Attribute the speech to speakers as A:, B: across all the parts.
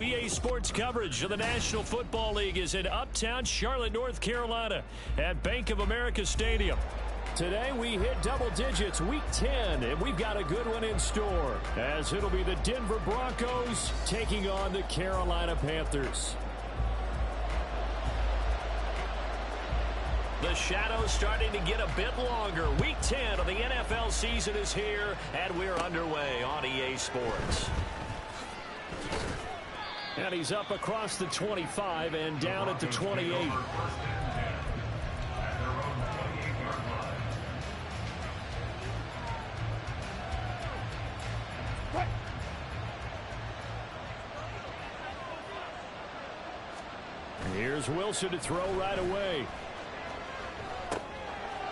A: EA Sports coverage of the National Football League is in uptown Charlotte, North Carolina at Bank of America Stadium. Today we hit double digits, week 10, and we've got a good one in store, as it'll be the Denver Broncos taking on the Carolina Panthers. The shadow's starting to get a bit longer. Week 10 of the NFL season is here, and we're underway on EA Sports. And he's up across the 25 and down at the 28. Here's Wilson to throw right away.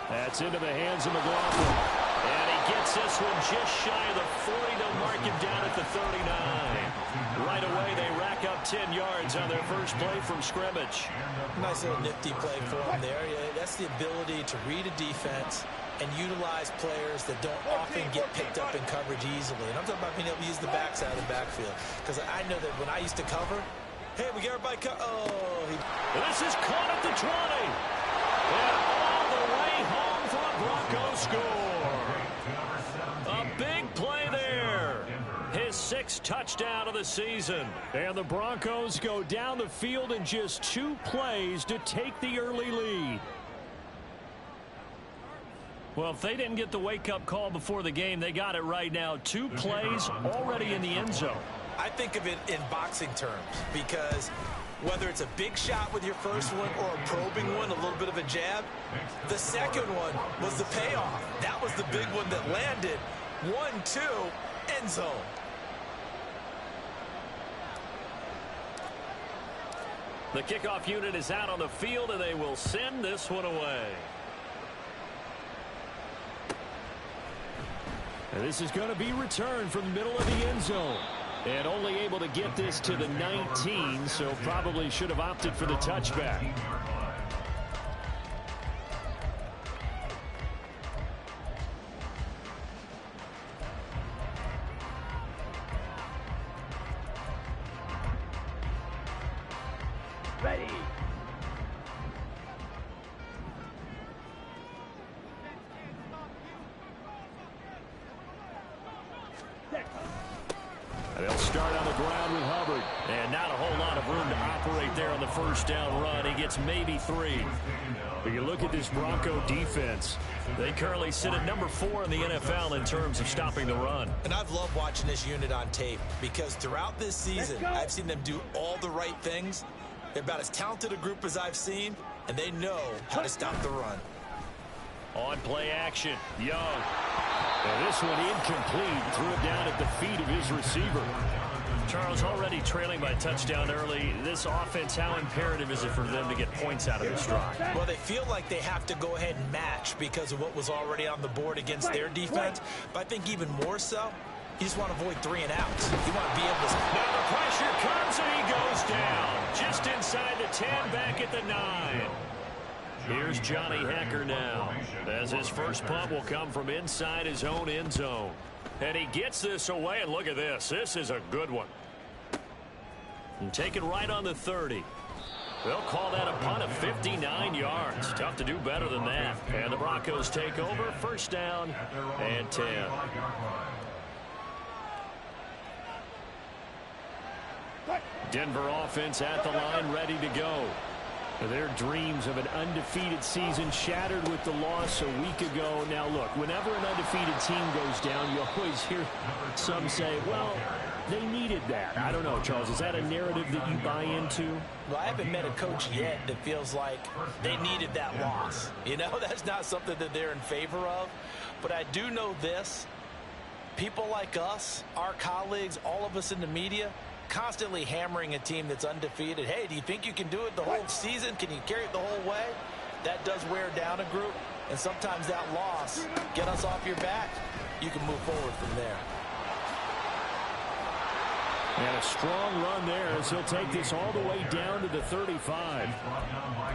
A: That's into the hands of McLaughlin. And he gets this one just shy of the 40. They'll mark him down at the 39. Right away, they rack up 10 yards on their first play from scrimmage.
B: Nice little nifty play for him there. Yeah, that's the ability to read a defense and utilize players that don't often get picked up in coverage easily. And I'm talking about being able to use the backside of the backfield. Because I know that when I used to cover, hey, we get everybody
A: This is caught at the 20. And all the way home for a Broncos score. A big play there. His 6th touchdown of the season. And the Broncos go down the field in just 2 plays to take the early lead. Well, if they didn't get the wake-up call before the game, they got it right now. 2 plays already in the end zone.
B: I think of it in boxing terms, because whether it's a big shot with your first one or a probing one, a little bit of a jab, the second one was the payoff. That was the big one that landed. 1-2, end zone.
A: The kickoff unit is out on the field, and they will send this one away. And this is going to be returned from the middle of the end zone. And only able to get this to the 19, so probably should have opted for the touchback.
C: Ready.
A: They'll start on the ground with Hubbard. And not a whole lot of room to operate there on the first down run. He gets maybe 3. But you look at this Bronco defense. They currently sit at number 4 in the NFL in terms of stopping the run.
B: And I've loved watching this unit on tape, because throughout this season, I've seen them do all the right things. They're about as talented a group as I've seen, and they know how to stop the run.
A: On play action, Young. And this one incomplete. Threw it down at the feet of his receiver. Charles, already trailing by a touchdown early. This offense, how imperative is it for them to get points out of this drive?
B: Well, they feel like they have to go ahead and match because of what was already on the board against their defense. But I think even more so, you just want to avoid 3 and outs. You want to be able to...
A: Now the pressure comes and he goes down. Just inside the 10, back at the 9. Here's Johnny Hecker now, as his first punt will come from inside his own end zone. And he gets this away, and look at this. This is a good one. And taken right on the 30. They'll call that a punt of 59 yards. Tough to do better than that. And the Broncos take over, first down and 10. Denver offense at the line, ready to go. Their dreams of an undefeated season shattered with the loss a week ago. Now, look, whenever an undefeated team goes down, you always hear some say, well, they needed that. I don't know, Charles. Is that a narrative that you buy into?
B: Well, I haven't met a coach yet that feels like they needed that loss. You know, that's not something that they're in favor of. But I do know this. People like us, our colleagues, all of us in the media, constantly hammering a team that's undefeated. Hey, do you think you can do it the whole season? Can you carry it the whole way? That does wear down a group, and sometimes that loss, get us off your back, you can move forward from there.
A: And a strong run there as he'll take this all the way down to the 35.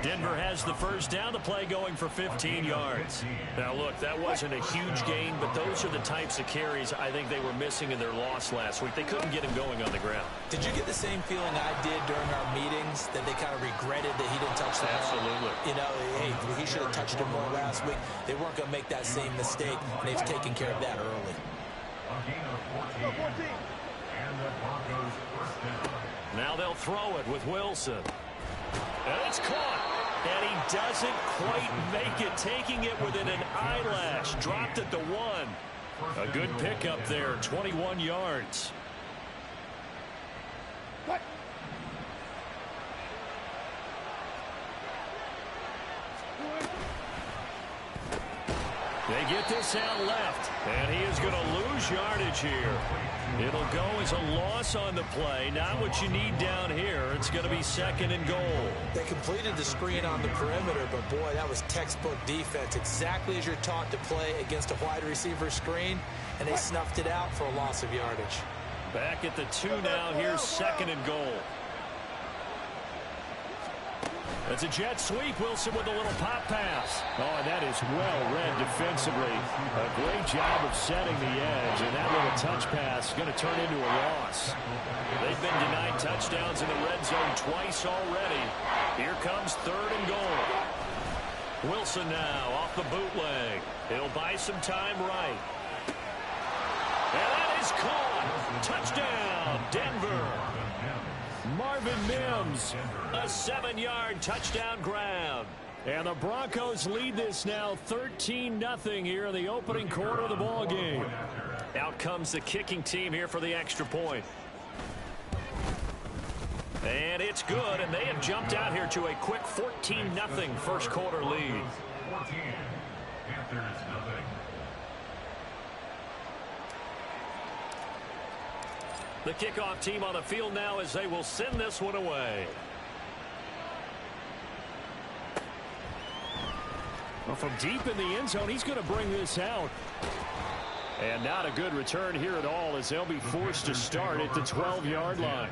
A: Denver has the first down. The play going for 15 yards. Now, look, that wasn't a huge gain, but those are the types of carries I think they were missing in their loss last week. They couldn't get him going on the ground.
B: Did you get the same feeling I did during our meetings, that they kind of regretted that he didn't touch the ball?
A: Absolutely.
B: You know, hey, he should have touched it more last week. They weren't going to make that same mistake, and they've taken care of that early.
A: Now they'll throw it with Wilson. And it's caught. And he doesn't quite make it, taking it within an eyelash. Dropped at the 1. A good pickup there, 21 yards. What? They get this out left, and he is going to lose yardage here. It'll go as a loss on the play. Not what you need down here. It's going to be 2nd and goal.
B: They completed the screen on the perimeter, but boy, that was textbook defense. Exactly as you're taught to play against a wide receiver screen, and they snuffed it out for a loss of yardage.
A: Back at the 2 now. Here's 2nd and goal. It's a jet sweep. Wilson with a little pop pass. Oh, and that is well read defensively. A great job of setting the edge, and that little touch pass is going to turn into a loss. They've been denied touchdowns in the red zone twice already. Here comes 3rd and goal. Wilson now off the bootleg. He'll buy some time right. And that is caught. Touchdown, Denver. Marvin Mims, a 7-yard touchdown grab. And the Broncos lead this now 13-0 here in the opening quarter of the ball game. Out comes the kicking team here for the extra point. And it's good, and they have jumped out here to a quick 14-0 first quarter lead. 14, Panthers nothing. The kickoff team on the field now as they will send this one away. Well, from deep in the end zone, he's going to bring this out. And not a good return here at all as they'll be forced to start at the 12-yard line.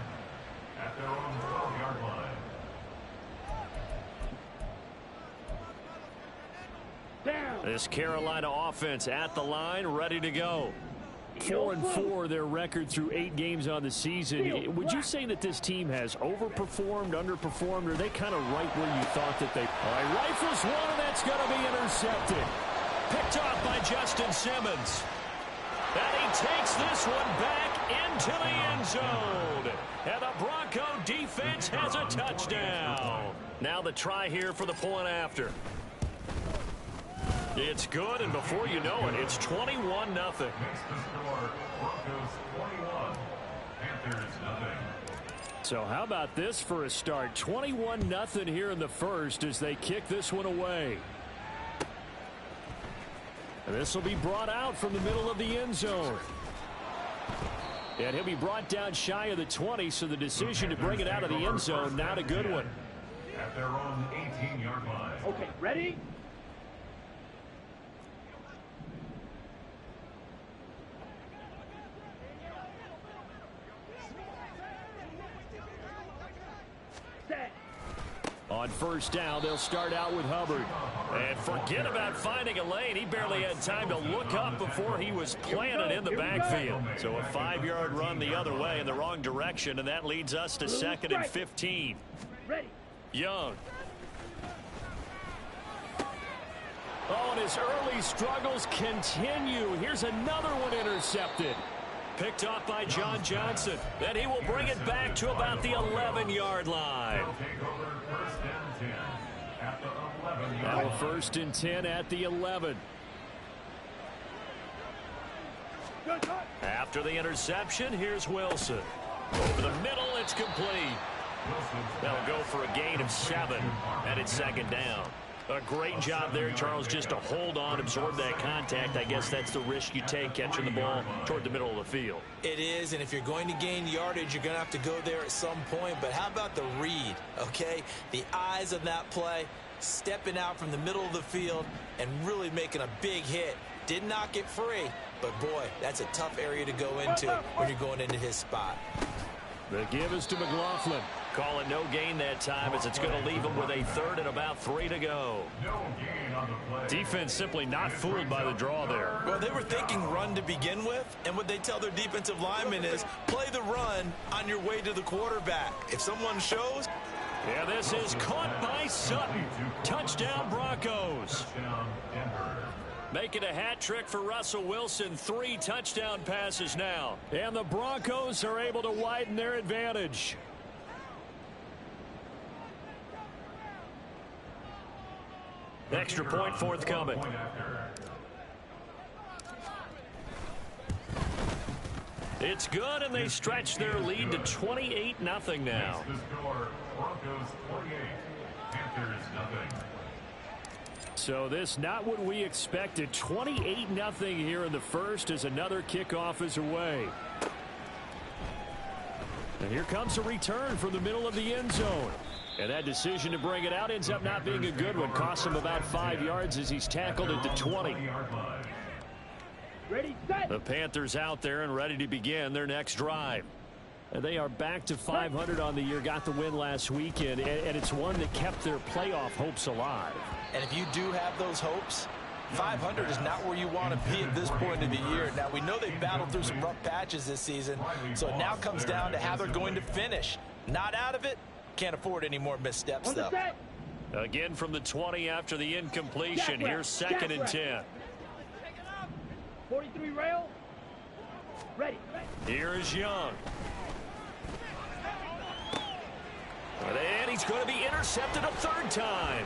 A: At their own 12-yard line. This Carolina offense at the line, ready to go. 4-4 their record through 8 games on the season. Would you say that this team has overperformed, underperformed, or are they kind of right where you thought that they... All right, rifles one, and that's going to be intercepted. Picked off by Justin Simmons. And he takes this one back into the end zone. And the Bronco defense has a touchdown. Now the try here for the point after. It's good, and before you know it, it's 21-0. Next to score, Broncos 21, Panthers nothing. So how about this for a start? 21-0 here in the first as they kick this one away. And this will be brought out from the middle of the end zone. And he'll be brought down shy of the 20, so the decision to bring it out of the end zone, not a good one. At their own 18-yard line. Okay, ready? On first down, they'll start out with Hubbard. And forget about finding a lane. He barely had time to look up before he was planted in the backfield. So a 5-yard run the other way in the wrong direction, and that leads us to 2nd and 15. Young. Oh, and his early struggles continue. Here's another one intercepted. Picked off by John Johnson. Then he will bring it back to about the 11-yard line. Now 1st and 10 at the 11. After the interception, here's Wilson. Over the middle, it's complete. They'll go for a gain of 7, and it's 2nd down. A great job there, Charles, just to hold on, absorb that contact. I guess that's the risk you take catching the ball toward the middle of the field.
B: It is, and if you're going to gain yardage, you're going to have to go there at some point. But how about the read, okay? The eyes of that play, stepping out from the middle of the field and really making a big hit. Did not get free, but boy, that's a tough area to go into when you're going into his spot.
A: The give is to McLaughlin. Call it no gain that time as it's going to leave him with a 3rd and about 3 to go. Defense simply not fooled by the draw there.
B: Well, they were thinking run to begin with, and what they tell their defensive linemen is play the run on your way to the quarterback. If someone shows...
A: Yeah, this is caught by Sutton. Touchdown, Broncos. Make it a hat trick for Russell Wilson. 3 touchdown passes now. And the Broncos are able to widen their advantage. Extra point forthcoming. It's good, and they stretch their lead to 28-0 now.
C: Broncos 48, Panthers nothing.
A: So this not what we expected. 28-0 here in the first as another kickoff is away. And here comes a return from the middle of the end zone. And that decision to bring it out ends up not being a good one. Costs him about 5 yards as he's tackled at the 20. The Panthers out there and ready to begin their next drive. And they are back to 500 on the year. Got the win last weekend, and it's one that kept their playoff hopes alive.
B: And if you do have those hopes, 500 is not where you want to be at this point of the year. Now, we know they've battled through some rough patches this season, so it now comes down to how they're going to finish. Not out of it. Can't afford any more missteps, though.
A: Again from the 20 after the incompletion. Here's 2nd and 10.
D: 43 rail. Ready.
A: Here is Young. And he's going to be intercepted a 3rd time.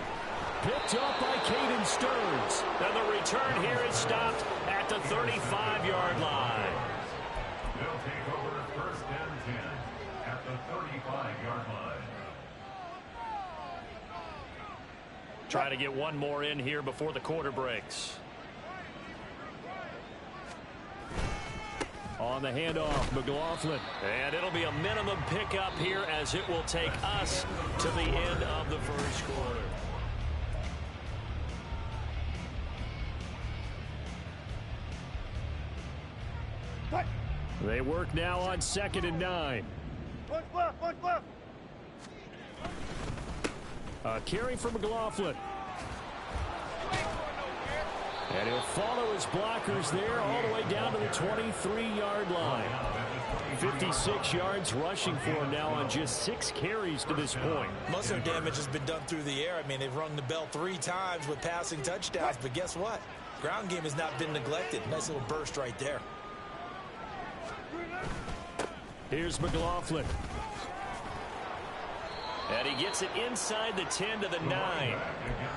A: Picked up by Caden Stearns. And the return here is stopped at the 35-yard line.
C: They'll take over 1st and 10 at the 35-yard line.
A: Try to get one more in here before the quarter breaks. On the handoff, McLaughlin. And it'll be a minimum pickup here as it will take us to the end of the first quarter. They work now on 2nd and 9.
D: Punch left.
A: A carry for McLaughlin. And he'll follow his blockers there all the way down to the 23-yard line. 56 yards rushing for him now on just 6 carries to this point.
B: Most of their damage has been done through the air. I mean, they've rung the bell 3 times with passing touchdowns, but guess what? Ground game has not been neglected. Nice little burst right there.
A: Here's McLaughlin. And he gets it inside the 10 to the 9.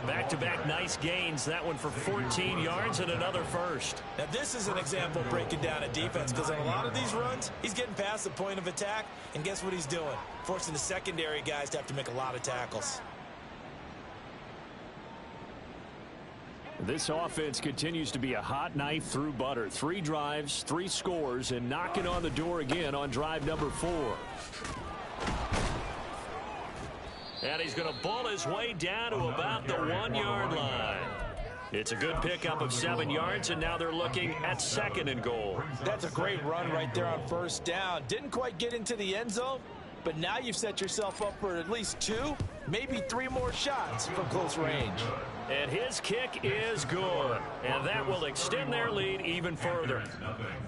A: Back-to-back nice gains. That one for 14 yards and another first.
B: Now, this is an example of breaking down a defense because on a lot of these runs, he's getting past the point of attack, and guess what he's doing? Forcing the secondary guys to have to make a lot of tackles.
A: This offense continues to be a hot knife through butter. 3 drives, 3 scores, and knocking on the door again on drive number 4. And he's going to bull his way down to about the 1-yard line. It's a good pickup of 7 yards, and now they're looking at 2nd and goal.
B: That's a great run right there on 1st down. Didn't quite get into the end zone, but now you've set yourself up for at least 2, maybe 3 more shots from close range.
A: And his kick is good, and that will extend their lead even further.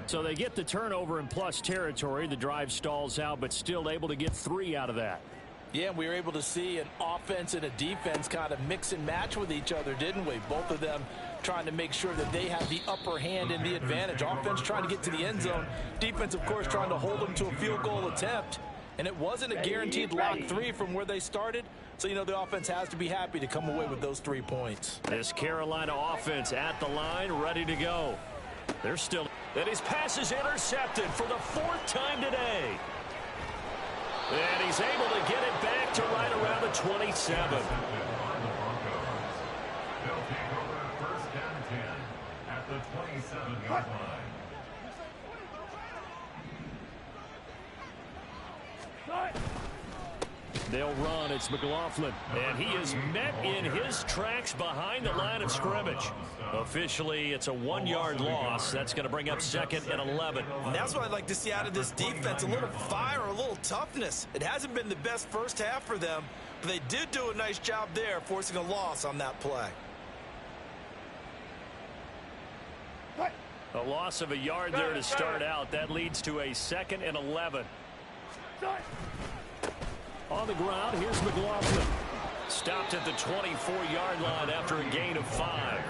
A: So they get the turnover in plus territory. The drive stalls out, but still able to get 3 out of that.
B: Yeah, we were able to see an offense and a defense kind of mix and match with each other, didn't we? Both of them trying to make sure that they have the upper hand and the advantage. Offense trying to get to the end zone. Defense, of course, trying to hold them to a field goal attempt. And it wasn't a guaranteed lock 3 from where they started. So, you know, the offense has to be happy to come away with those 3 points.
A: This Carolina offense at the line, ready to go. They're still... And his pass is intercepted for the 4th time today. And he's able to get it back to right around the 27.
C: They'll take over 1st and 10 at the 27-yard line.
A: They'll run. It's McLaughlin. And he is met in his tracks behind the line of scrimmage. Officially, it's a 1-yard loss. That's going to bring up 2nd and 11.
B: And that's what I'd like to see out of this defense, a little fire, a little toughness. It hasn't been the best first half for them, but they did do a nice job there, forcing a loss on that play.
A: A loss of a yard there to start out. That leads to a 2nd and 11. On the ground, here's McLaughlin. Stopped at the 24-yard line after a gain of 5.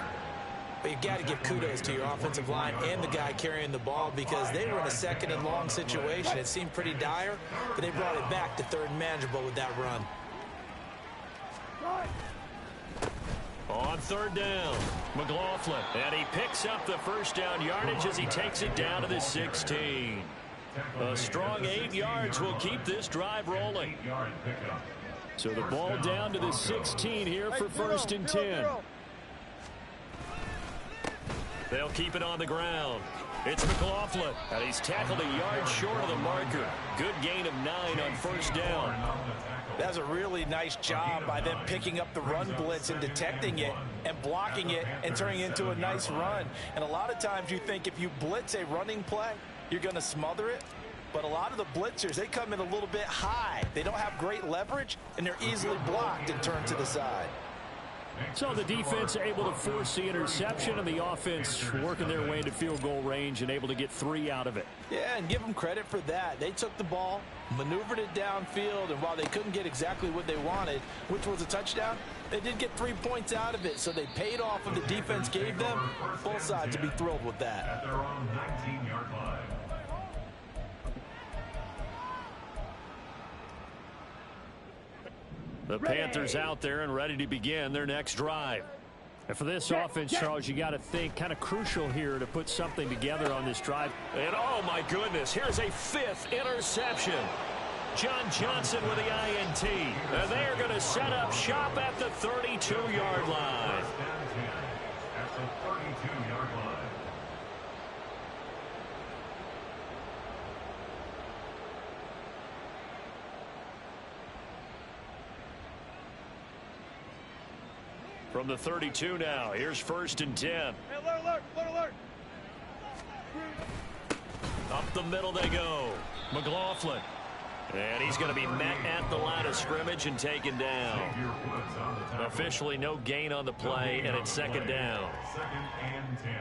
B: But you've got to give kudos to your offensive line and the guy carrying the ball because they were in a 2nd and long situation. It seemed pretty dire, but they brought it back to 3rd and manageable with that run.
A: On 3rd down, McLaughlin. And he picks up the first down yardage as he takes it down to the 16. A strong 8 yards will keep this drive rolling. So the ball down to the 16 here for 1st and 10. They'll keep it on the ground. It's McLaughlin, and he's tackled a yard short of the marker. Good gain of 9 on 1st down.
B: That's a really nice job by them picking up the run blitz and detecting it and blocking it and turning it into a nice run. And a lot of times you think if you blitz a running play, you're going to smother it. But a lot of the blitzers, they come in a little bit high. They don't have great leverage, and they're easily blocked and turned to the side.
A: So the defense able to force the interception, and the offense working their way into field goal range and able to get 3 out of it.
B: Yeah, and give them credit for that. They took the ball, maneuvered it downfield, and while they couldn't get exactly what they wanted, which was a touchdown, they did get 3 points out of it, so they paid off what the defense gave them. Both sides will be thrilled with that.
C: At their own 19-yard line.
A: The Panthers out there and ready to begin their next drive. And for this offense, Charles, you got to think kind of crucial here to put something together on this drive. And oh my goodness, here's a 5th interception. John Johnson with the INT. And they are going to set up shop at the 32-yard line.
C: At the 32-yard line.
A: From the 32 now, here's 1st and 10.
D: Hey, alert, alert, alert.
A: Up the middle they go. McLaughlin. And he's going to be met at the line of scrimmage and taken down. Officially no gain on the play, and it's 2nd down.
C: 2nd and 10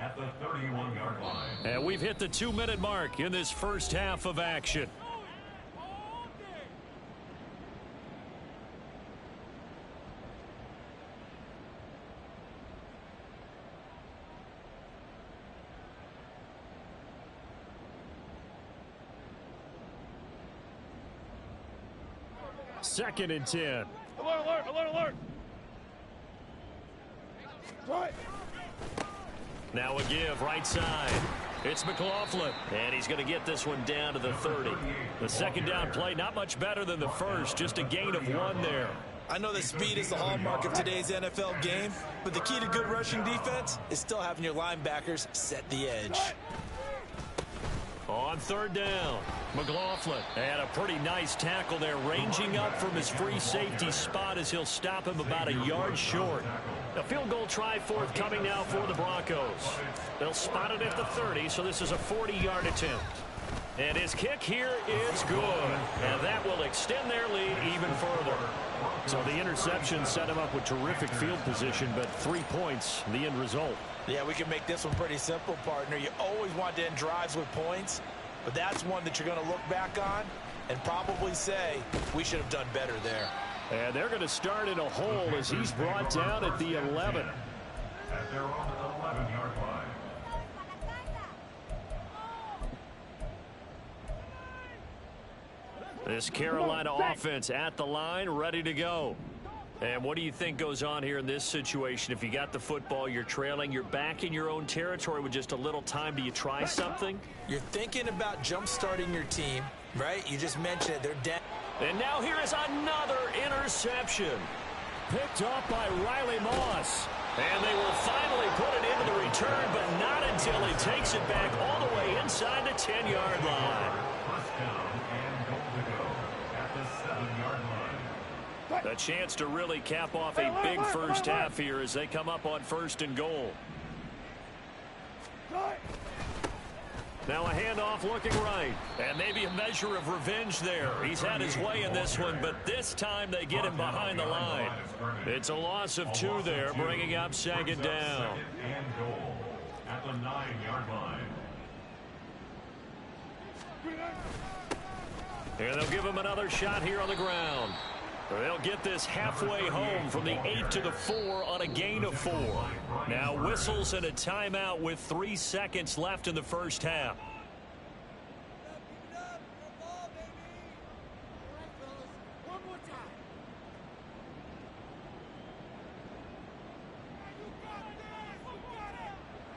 C: at the 31-yard line.
A: And we've hit the 2-minute mark in this first half of action. Second and 10.
D: Alert, alert, alert, alert. Right.
A: Now a give right side. It's McLaughlin, and he's going to get this one down to the 30. The 2nd down play, not much better than the first, just a gain of 1 there.
B: I know that speed is the hallmark of today's NFL game, but the key to good rushing defense is still having your linebackers set the edge.
A: On 3rd down, McLaughlin. And a pretty nice tackle there, ranging up from his free safety spot as he'll stop him about a yard short. A field goal try forthcoming now for the Broncos. They'll spot it at the 30, so this is a 40-yard attempt. And his kick here is good. And that will extend their lead even further. So the interception set him up with terrific field position, but 3 points, the end result.
B: Yeah, we can make this one pretty simple, partner. You always want to end drives with points, but that's one that you're going to look back on and probably say, we should have done better there.
A: And they're going to start in a hole as he's brought down at the 11.
C: At their own 11-yard line.
A: This Carolina offense at the line, ready to go. And what do you think goes on here in this situation? If you got the football, you're trailing, you're back in your own territory with just a little time. Do you try something?
B: You're thinking about jump-starting your team, right? You just mentioned it. They're down.
A: And now here is another interception. Picked up by Riley Moss. And they will finally put it into the return, but not until he takes it back all the way inside the 10-yard line.
C: First down and goal to go at the 7-yard
A: A chance to really cap off a big first half here as they come up on 1st and goal. Now a handoff looking right. And maybe a measure of revenge there. He's had his way in this one, but this time they get him behind the line. It's a loss of 2 there, bringing up 2nd down.
C: And goal at the 9-yard line.
A: And they'll give him another shot here on the ground. They'll get this halfway home from the 8 to the 4 on a gain of 4. Now whistles and a timeout with 3 seconds left in the first half.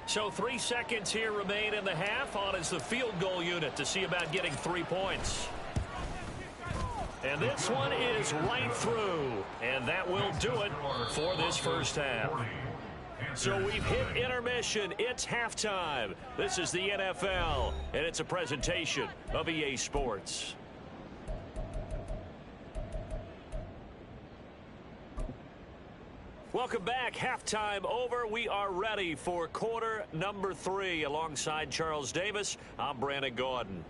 A: So 3 seconds here remain in the half. On is the field goal unit to see about getting 3 points. And this one is right through. And that will do it for this first half. So we've hit intermission. It's halftime. This is the NFL, and it's a presentation of EA Sports. Welcome back. Halftime over. We are ready for quarter number 3. Alongside Charles Davis, I'm Brandon Gaudin.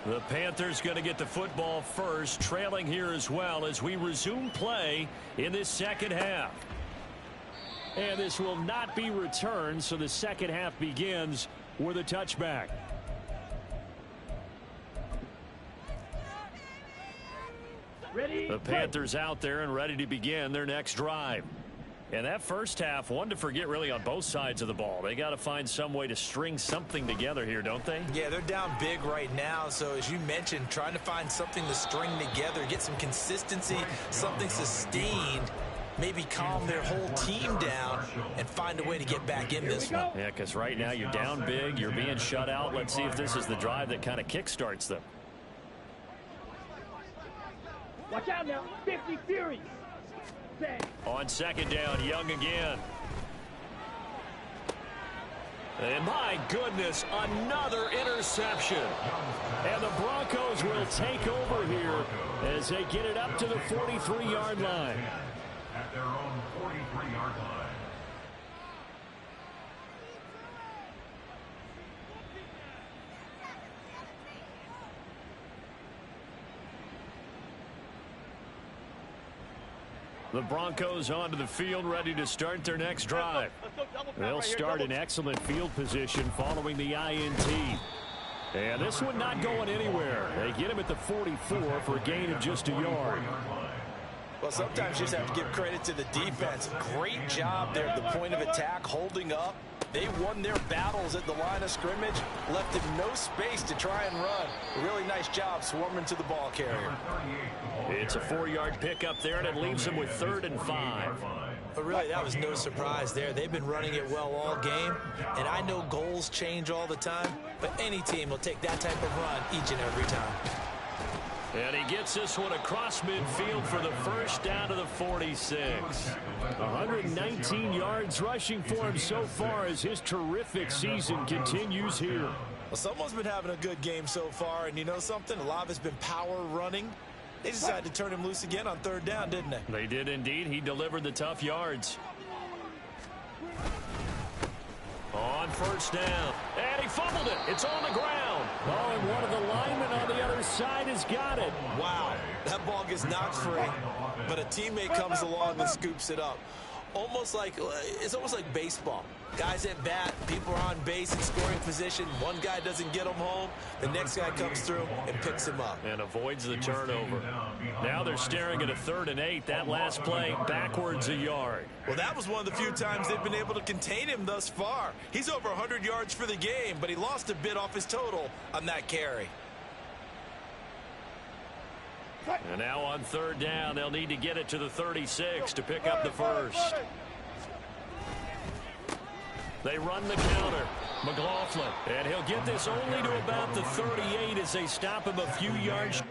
A: The Panthers going to get the football first, trailing here as well as we resume play in this second half. And this will not be returned, so the second half begins with a touchback. The Panthers out there and ready to begin their next drive. And that first half, one to forget really on both sides of the ball. They got to find some way to string something together here, don't they?
B: Yeah, they're down big right now. So as you mentioned, trying to find something to string together, get some consistency, something sustained, maybe calm their whole team down and find a way to get back in this one.
A: Yeah, because right now you're down big, you're being shut out. Let's see if this is the drive that kind of kickstarts them.
D: Watch out now. 50 Fury.
A: On second down, Young again. And my goodness, another interception. And the Broncos will take over here as they get it up to the 43-yard line.
C: At their own 43-yard line.
A: The Broncos onto the field, ready to start their next drive. They'll start in excellent field position following the INT. And this one not going anywhere. They get him at the 44 for a gain of just a yard.
B: Well, sometimes you just have to give credit to the defense. Great job there at the point of attack, holding up. They won their battles at the line of scrimmage, left him no space to try and run. A really nice job swarming to the ball carrier.
A: It's a 4-yard pickup there, and it leaves them with 3rd and 5.
B: But really, that was no surprise there. They've been running it well all game, and I know goals change all the time, but any team will take that type of run each and every time.
A: And he gets this one across midfield for the first down to the 46. 119 yards rushing for him so far as his terrific season continues here.
B: Well, someone's been having a good game so far, and you know something? A lot of it's been power running. They decided to turn him loose again on 3rd down, didn't they?
A: They did indeed. He delivered the tough yards. On 1st down. And he fumbled it. It's on the ground. Oh, and one of the linemen on the other side has got it.
B: Wow. That ball gets knocked free, but a teammate comes along and scoops it up. It's almost like baseball. Guys at bat, people are on base in scoring position. One guy doesn't get him home. The next guy comes through and picks him up.
A: And avoids the turnover. Now they're staring at a 3rd and 8. That last play backwards a yard.
B: Well, that was one of the few times they've been able to contain him thus far. He's over 100 yards for the game, but he lost a bit off his total on that carry.
A: And now on 3rd down, they'll need to get it to the 36 to pick up the first. They run the counter. McLaughlin. And he'll get this only to about the 38 as they stop him a few yards.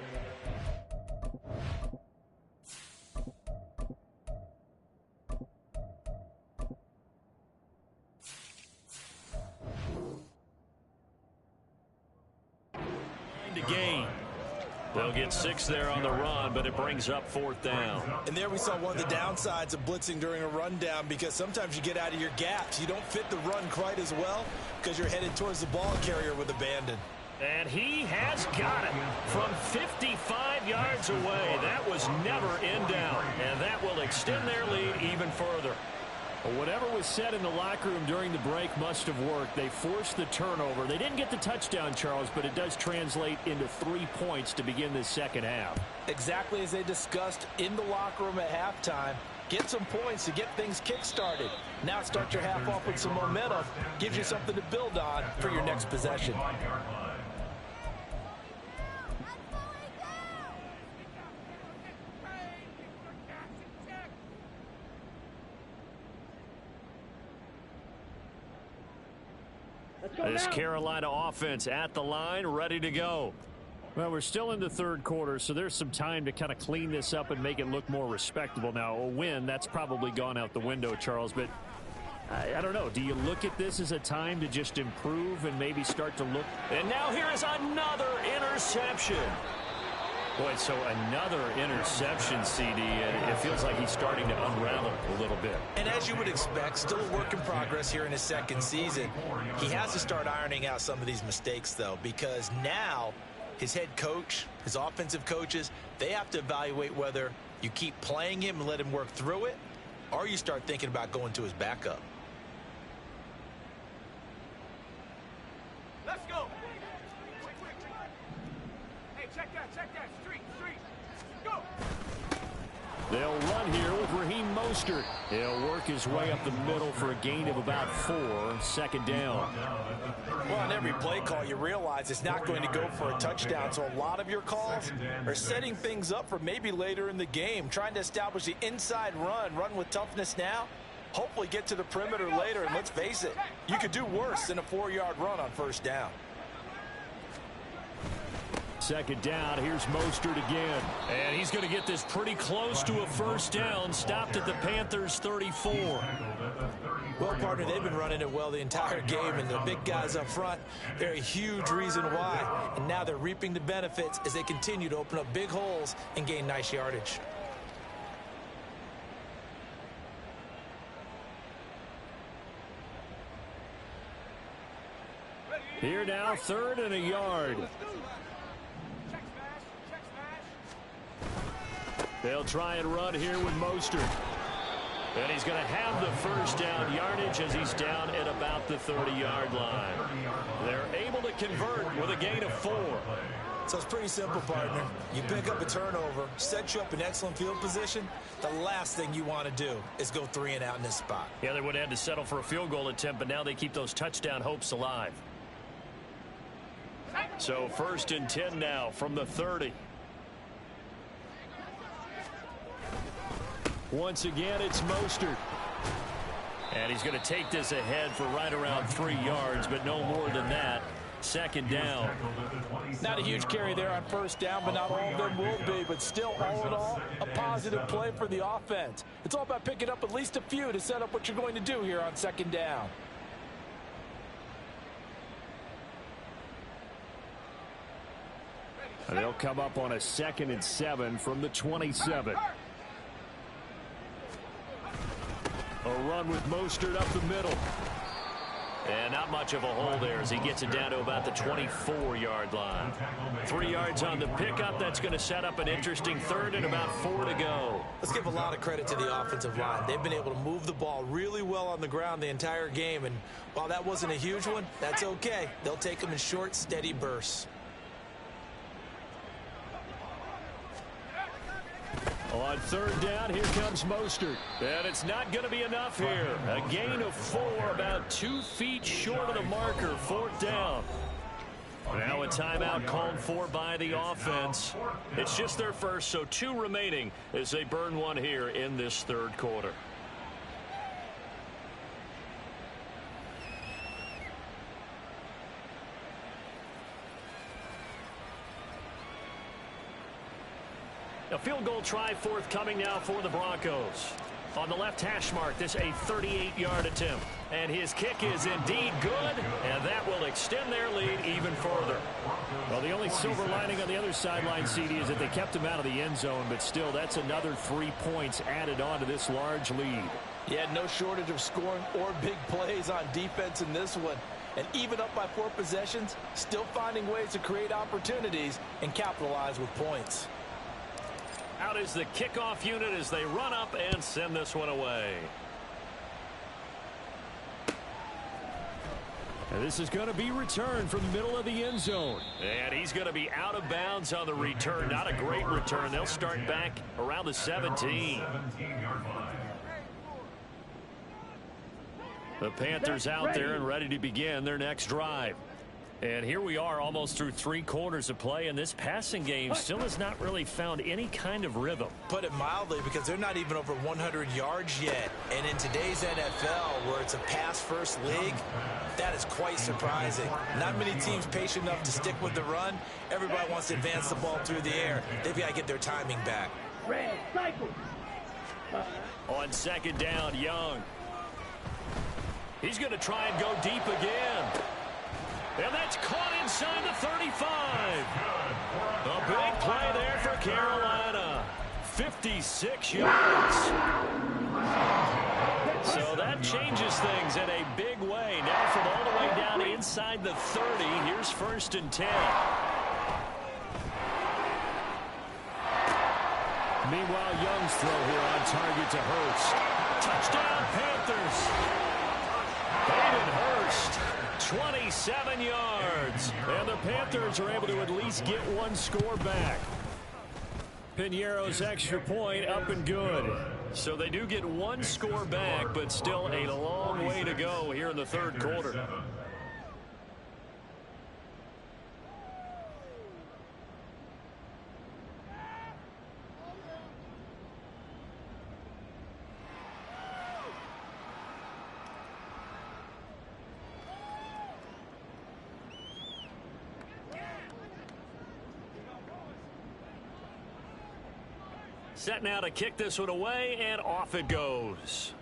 A: to gain. They'll get 6 there on the run, but it brings up 4th down.
B: And there we saw one of the downsides of blitzing during a rundown, because sometimes you get out of your gaps. You don't fit the run quite as well because you're headed towards the ball carrier with abandon.
A: And he has got it from 55 yards away. That was never in doubt, and that will extend their lead even further. Whatever was said in the locker room during the break must have worked. They forced the turnover. They didn't get the touchdown, Charles, but it does translate into 3 points to begin this second half.
B: Exactly as they discussed in the locker room at halftime. Get some points to get things kick-started. Now start your half off with some momentum. Gives you something to build on for your next possession.
A: This Carolina offense at the line, ready to go. Well, we're still in the third quarter, so there's some time to kind of clean this up and make it look more respectable. Now, a win, that's probably gone out the window, Charles, but I don't know. Do you look at this as a time to just improve and maybe start to look? And now here is another interception. Boy, so another interception, CD, and it feels like he's starting to unravel a little bit. And as you would expect, still a work in progress here in his second season. He has to start ironing out some of these mistakes, though, because now his head coach, his offensive coaches, they have to evaluate whether you keep playing him and let him work through it, or you start thinking about going to his backup.
D: Let's go. Hey, check that. Street. Go.
A: They'll run here with Raheem Mostert. He'll work his way up the middle for a gain of about 4, 2nd down.
B: Well, on every play call, you realize it's not going to go for a touchdown. So a lot of your calls are setting things up for maybe later in the game, trying to establish the inside run with toughness now. Hopefully get to the perimeter later, and let's face it, you could do worse than a 4-yard run on 1st down.
A: 2nd down, here's Mostert again. And he's going to get this pretty close to a 1st down, stopped at the Panthers' 34.
B: Well, partner, they've been running it well the entire game, and the big guys up front, they're a huge reason why. And now they're reaping the benefits as they continue to open up big holes and gain nice yardage.
A: Here now, 3rd and a yard. They'll try and run here with Mostert. And he's going to have the 1st down yardage as he's down at about the 30-yard line. They're able to convert with a gain of 4.
B: So it's pretty simple, partner. You pick up a turnover, set you up in excellent field position. The last thing you want to do is go 3 and out in this spot.
A: Yeah, they would have had to settle for a field goal attempt, but now they keep those touchdown hopes alive. So 1st and 10 now from the 30. Once again, it's Mostert. And he's going to take this ahead for right around 3 yards, but no more than that. 2nd down.
B: Not a huge carry there on 1st down, but not all of them will be. But still, all in all, a positive play for the offense. It's all about picking up at least a few to set up what you're going to do here on 2nd down.
A: And they'll come up on a 2nd and 7 from the 27. A run with Mostert up the middle. And not much of a hole there as he gets it down to about the 24-yard line. 3 yards on the pickup. That's going to set up an interesting 3rd and about 4 to go.
B: Let's give a lot of credit to the offensive line. They've been able to move the ball really well on the ground the entire game. And while that wasn't a huge one, that's okay. They'll take them in short, steady bursts.
A: On 3rd down, here comes Mostert. And it's not going to be enough here. A gain of 4, about 2 feet short of the marker. 4th down. Now a timeout called for by the offense. It's just their first, so 2 remaining as they burn one here in this 3rd quarter. A field goal try forthcoming now for the Broncos. On the left hash mark, this a 38-yard attempt. And his kick is indeed good, and that will extend their lead even further. Well, the only silver lining on the other sideline, CD, is that they kept him out of the end zone, but still, that's another 3 points added on to this large lead.
B: Yeah, no shortage of scoring or big plays on defense in this one. And even up by 4 possessions, still finding ways to create opportunities and capitalize with points.
A: Out is the kickoff unit as they run up and send this one away. And this is going to be returned from the middle of the end zone. And he's going to be out of bounds on the return. Not a great return. They'll start back around the 17. The Panthers out there and ready to begin their next drive. And here we are almost through 3 quarters of play, and this passing game still has not really found any kind of rhythm.
B: Put it mildly, because they're not even over 100 yards yet. And in today's NFL, where it's a pass-first league, that is quite surprising. Not many teams patient enough to stick with the run. Everybody wants to advance the ball through the air. They've got to get their timing back.
A: On second down, Young. He's going to try and go deep again. And that's caught inside the 35. A big play there for Carolina. 56 yards. So that changes things in a big way. Now from all the way down inside the 30, here's 1st and 10. Meanwhile, Young's throw here on target to Hurst. Touchdown, Panthers. Hayden Hurst. 27 yards. And the Panthers are able to at least get 1 score back. Piñeiro's extra point up and good. So they do get 1 score back, but still a long way to go here in the 3rd quarter. Set now to kick this one away, and off it goes.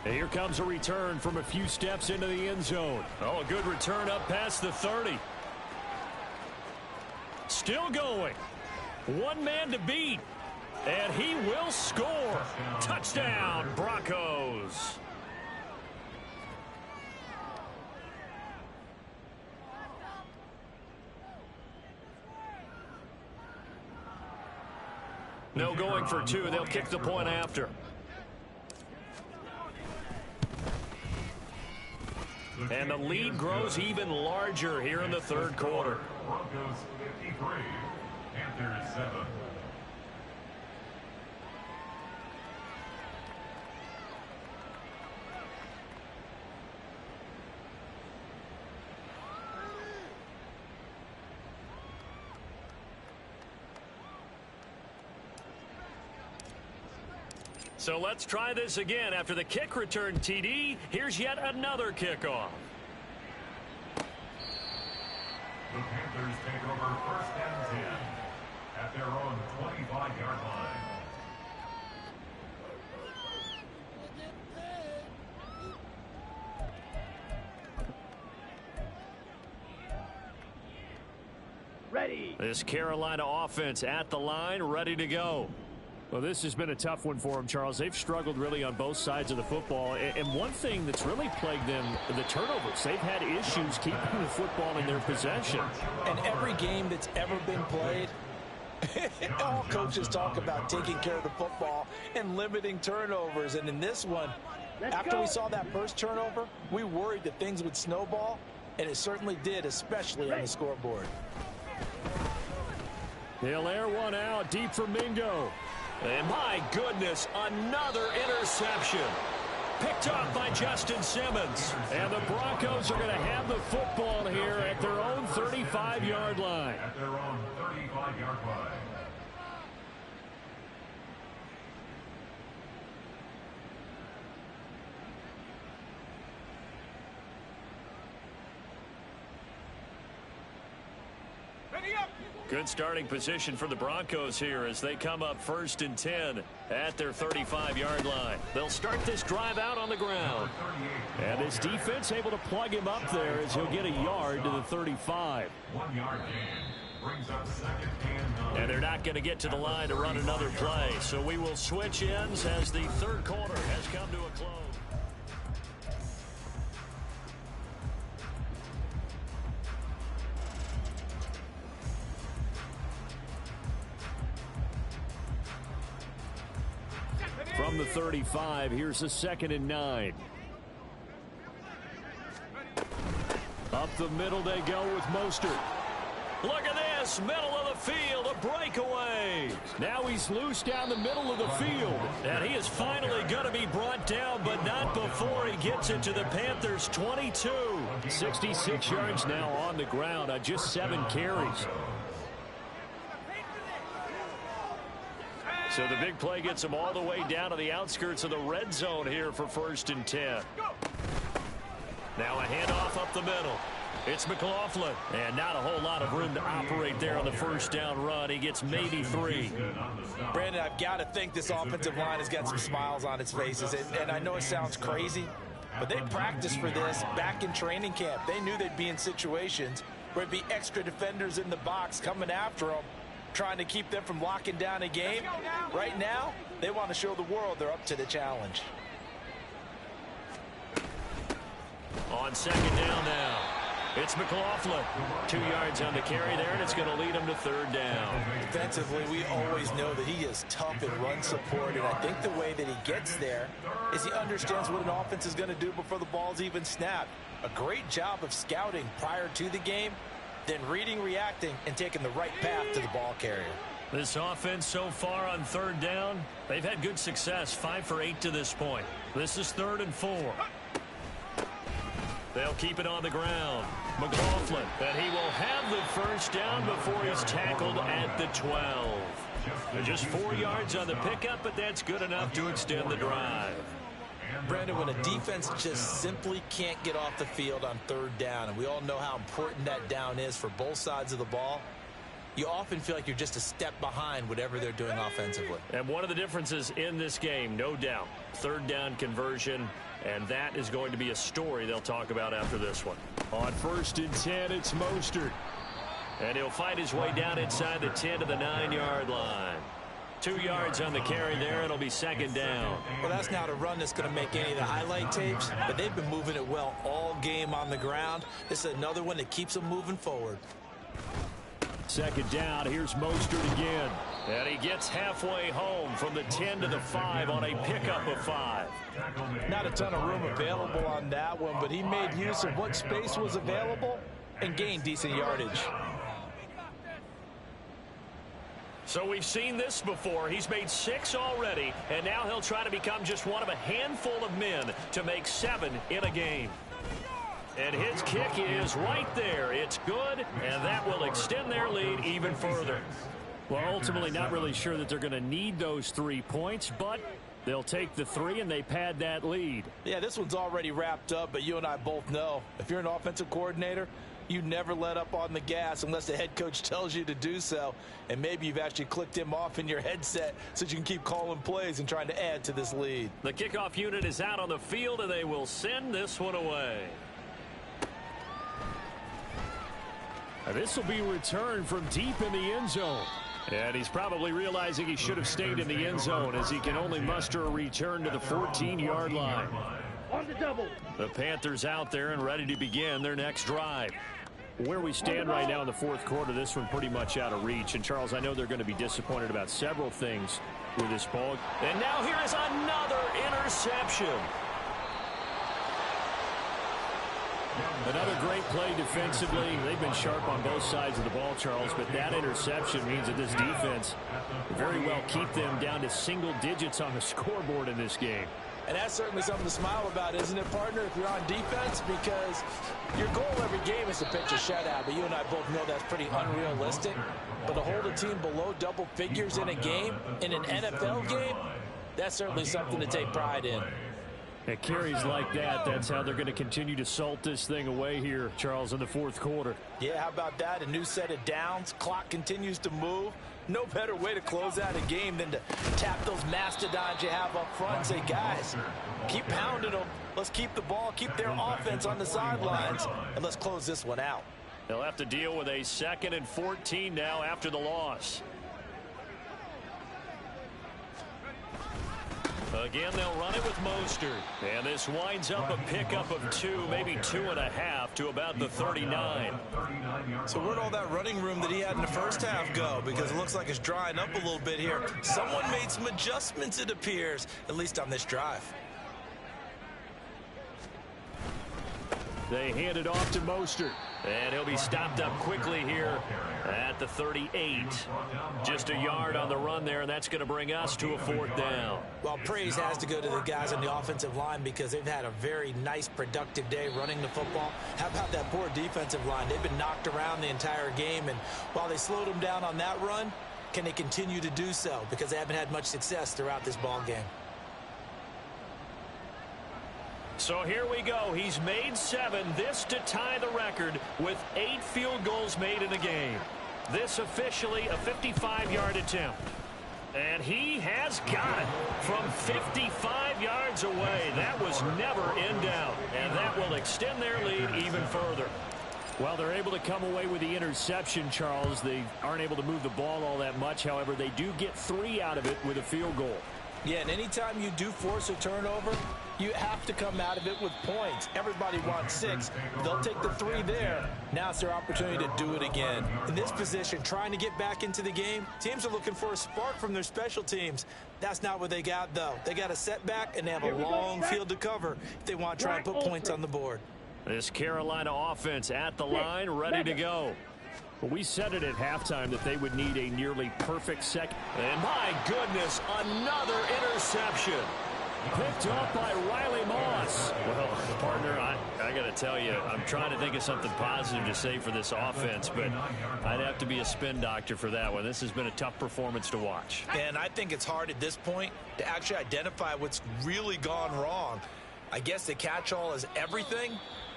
A: And here comes a return from a few steps into the end zone. Oh, a good return up past the 30. Still going. 1 man to beat. And he will score. Touchdown, Broncos. No going for 2. They'll kick the point after. And the lead grows even larger here in the 3rd quarter.
C: Broncos 53, Panthers 7.
A: So let's try this again. After the kick return TD, here's yet another kickoff.
C: The Panthers take over 1st and 10 at their own 25-yard line.
D: Ready.
A: This Carolina offense at the line, ready to go. Well, this has been a tough one for them, Charles. They've struggled really on both sides of the football. And one thing that's really plagued them, the turnovers. They've had issues keeping the football in their possession.
B: And every game that's ever been played, all coaches talk about taking care of the football and limiting turnovers. And in this one, after we saw that first turnover, we worried that things would snowball, and it certainly did, especially on the scoreboard.
A: They'll air one out deep for Mingo. And my goodness, another interception. Picked off by Justin Simmons. And the Broncos are going to have the football here at their own 35-yard line.
C: At their own 35-yard line.
D: Ready up.
A: Good starting position for the Broncos here as they come up 1st and 10 at their 35-yard line. They'll start this drive out on the ground. And his defense able to plug him up there as he'll get a yard to the 35.
C: 1 yard gain brings up 2nd and 9.
A: And they're not going to get to the line to run another play. So we will switch ends as the third quarter has come to a close. From the 35, here's a 2nd and 9. Up the middle they go with Mostert. Look at this, middle of the field, a breakaway. Now he's loose down the middle of the field. And he is finally going to be brought down, but not before he gets it to the Panthers' 22. 66 yards now on the ground on just 7 carries. So the big play gets him all the way down to the outskirts of the red zone here for 1st and 10. Now a handoff up the middle. It's McLaughlin. And not a whole lot of room to operate there on the 1st down run. He gets maybe 3.
B: Brandon, I've got to think this offensive line has got some smiles on its faces. And I know it sounds crazy, but they practiced for this back in training camp. They knew they'd be in situations where it'd be extra defenders in the box coming after them, trying to keep them from locking down a game. Right now, they want to show the world they're up to the challenge.
A: On 2nd down now, it's McLaughlin. 2 yards on the carry there, and it's going to lead him to 3rd down.
B: Defensively, we always know that he is tough in run support, and I think the way that he gets there is he understands what an offense is going to do before the ball's even snapped. A great job of scouting prior to the game, then reading, reacting, and taking the right path to the ball carrier.
A: This offense so far on 3rd down, they've had good success, 5 for 8 to this point. This is 3rd and 4. They'll keep it on the ground. McLaughlin, and he will have the 1st down before he's tackled at the 12. Just 4 yards on the pickup, but that's good enough to extend the drive.
B: Brandon, when a defense just simply can't get off the field on 3rd down, and we all know how important that down is for both sides of the ball, you often feel like you're just a step behind whatever they're doing offensively.
A: And one of the differences in this game, no doubt, 3rd down conversion, and that is going to be a story they'll talk about after this one. On 1st and 10, it's Mostert. And he'll fight his way down inside the 10 to the 9-yard line. 2 yards on the carry there. It'll be 2nd down.
B: Well, that's not a run that's going to make any of the highlight tapes, but they've been moving it well all game on the ground. This is another one that keeps them moving forward.
A: 2nd down. Here's Mostert again. And he gets halfway home from the 10 to the 5 on a pickup of 5.
B: Not a ton of room available on that one, but he made use of what space was available and gained decent yardage.
A: So we've seen this before. He's made 6 already, and now he'll try to become just one of a handful of men to make 7 in a game. And his kick is right there. It's good, and that will extend their lead even further. Well, ultimately not really sure that they're going to need those 3 points, but they'll take the 3 and they pad that lead.
B: Yeah, this one's already wrapped up, but you and I both know if you're an offensive coordinator, you never let up on the gas unless the head coach tells you to do so. And maybe you've actually clicked him off in your headset so you can keep calling plays and trying to add to this lead.
A: The kickoff unit is out on the field, and they will send this one away. Now, this will be returned from deep in the end zone. And he's probably realizing he should have stayed in the end zone as he can only muster a return to the 14-yard line.
D: On the double.
A: The Panthers out there and ready to begin their next drive. Where we stand right now in the 4th quarter, this one pretty much out of reach. And, Charles, I know they're going to be disappointed about several things with this ball. And now here is another interception. Another great play defensively. They've been sharp on both sides of the ball, Charles, but that interception means that this defense very well keep them down to single digits on the scoreboard in this game.
B: And that's certainly something to smile about, isn't it, partner, if you're on defense? Because your goal every game is to pitch a shutout, but you and I both know that's pretty unrealistic. But to hold a team below double figures in a game, in an NFL game, that's certainly something to take pride in.
A: At carries like that, that's how they're going to continue to salt this thing away here, Charles, in the fourth quarter.
B: Yeah, how about that? A new set of downs. Clock continues to move. No better way to close out a game than to tap those mastodons you have up front and say, guys, keep pounding them. Let's keep the ball, keep their offense on the sidelines, and let's close this one out.
A: They'll have to deal with a 2nd and 14 now after the loss. Again, they'll run it with Mostert. And this winds up a pickup of 2, maybe 2.5 to about the 39.
B: So where'd all that running room that he had in the first half go? Because it looks like it's drying up a little bit here. Someone made some adjustments, it appears, at least on this drive.
A: They hand it off to Mostert. And he'll be stopped up quickly here at the 38. Just a yard on the run there, and that's going to bring us to a 4th down.
B: Well, praise has to go to the guys on the offensive line because they've had a very nice, productive day running the football. How about that poor defensive line? They've been knocked around the entire game, and while they slowed them down on that run, can they continue to do so? Because they haven't had much success throughout this ball game.
A: So here we go. He's made 7. This to tie the record with 8 field goals made in a game. This officially a 55-yard attempt. And he has got it from 55 yards away. That was never in doubt. And that will extend their lead even further. Well, they're able to come away with the interception, Charles. They aren't able to move the ball all that much. However, they do get 3 out of it with a field goal.
B: Yeah, and anytime you do force a turnover, you have to come out of it with points. Everybody wants 6. They'll take the 3 there. Now it's their opportunity to do it again. In this position, trying to get back into the game, teams are looking for a spark from their special teams. That's not what they got, though. They got a setback, and they have a long field to cover if they want to try and put points on the board.
A: This Carolina offense at the line, ready to go. Well, we said it at halftime that they would need a nearly perfect second. And my goodness, another interception. Picked up by Riley Moss. Well, partner, I got to tell you, I'm trying to think of something positive to say for this offense, but I'd have to be a spin doctor for that one. This has been a tough performance to watch.
B: And I think it's hard at this point to actually identify what's really gone wrong. I guess the catch-all is everything.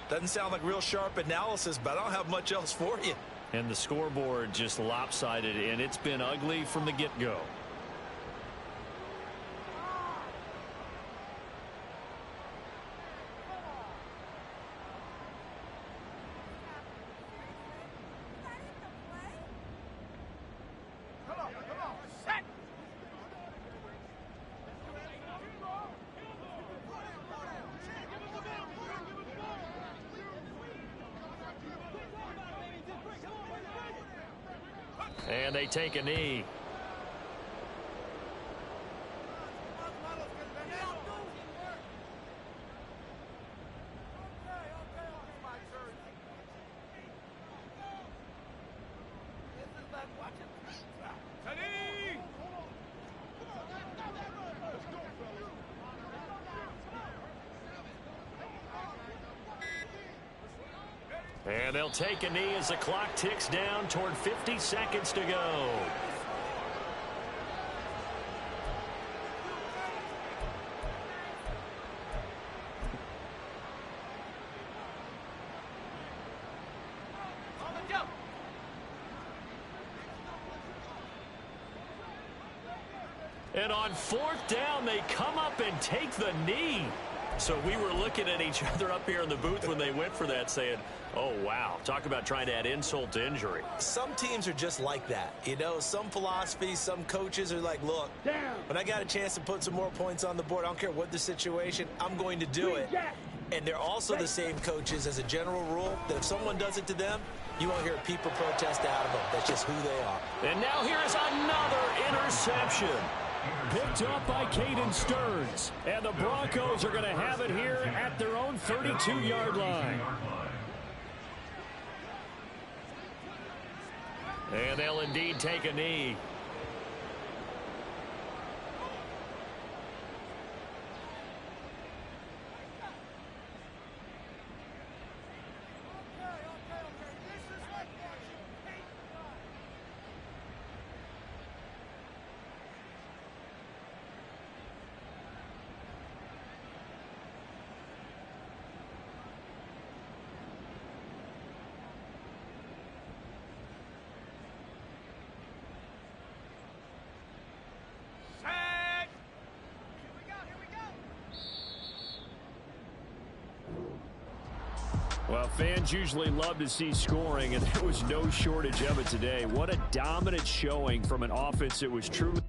B: Doesn't sound like real sharp analysis, but I don't have much else for you.
A: And the scoreboard just lopsided, and it's been ugly from the get-go. And they take a knee. And they'll take a knee as the clock ticks down toward 50 seconds to go. And on 4th down, they come up and take the knee. So we were looking at each other up here in the booth when they went for that saying, oh, wow, talk about trying to add insult to injury.
B: Some teams are just like that. You know, some philosophies, some coaches are like, look, when I got a chance to put some more points on the board, I don't care what the situation, I'm going to do it. And they're also the same coaches as a general rule that if someone does it to them, you won't hear a peep or protest out of them. That's just who they are.
A: And now here's another interception. Picked up by Caden Stearns. And the Broncos are going to have it here at their own 32-yard line. And they'll indeed take a knee. Well, fans usually love to see scoring, and there was no shortage of it today. What a dominant showing from an offense that was truly